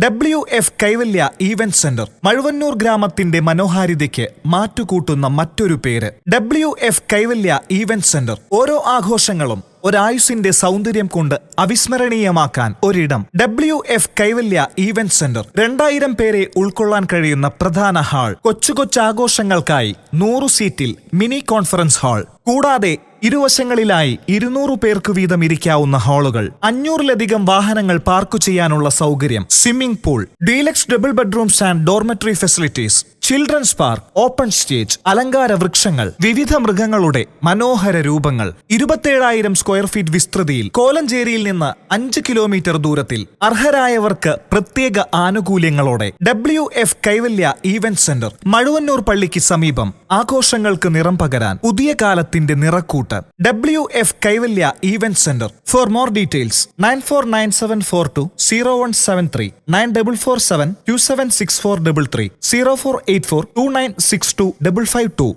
WF കൈവല്യ event centre Mazhuvannoor ഗ്രാമത്തിന്റെ മനോഹാരിതയ്ക്ക് മാറ്റുകൂട്ടുന്ന മറ്റൊരു പേര്. WF കൈവല്യ ഈവന്റ് സെന്റർ. ഓരോ ആഘോഷങ്ങളും ഒരായുസിന്റെ സൗന്ദര്യം കൊണ്ട് അവിസ്മരണീയമാക്കാൻ ഒരിടം. WF കൈവല്യ ഈവന്റ് സെന്റർ 2000 പേരെ ഉൾക്കൊള്ളാൻ കഴിയുന്ന പ്രധാന ഹാൾ, കൊച്ചുകൊച്ചാഘോഷങ്ങൾക്കായി 100 സീറ്റിൽ മിനി കോൺഫറൻസ് ഹാൾ, കൂടാതെ ഇരുവശങ്ങളിലായി 200 പേർക്ക് വീതം ഇരിക്കാവുന്ന ഹാളുകൾ, 500-ലധികം വാഹനങ്ങൾ പാർക്ക് ചെയ്യാനുള്ള സൗകര്യം, swimming pool, deluxe double bedrooms and dormitory facilities, children's park, open stage, അലങ്കാര വൃക്ഷങ്ങൾ, വിവിധ മൃഗങ്ങളുടെ മനോഹര രൂപങ്ങൾ, 27,000 സ്ക്വയർ ഫീറ്റ് വിസ്തൃതിയിൽ, കോലഞ്ചേരിയിൽ നിന്ന് 5 കിലോമീറ്റർ ദൂരത്തിൽ, അർഹരായവർക്ക് പ്രത്യേക ആനുകൂല്യങ്ങളോടെ. WF കൈവല്യ ഈവന്റ് സെന്റർ, മഴുവന്നൂർ പള്ളിക്ക് സമീപം. ആഘോഷങ്ങൾക്ക് നിറം പകരാൻ പുതിയ കാലത്തിന്റെ നിറക്കൂട്ട്. WF Kaivalya event centre. For more details 9497420173, 9447276433, 048429625552.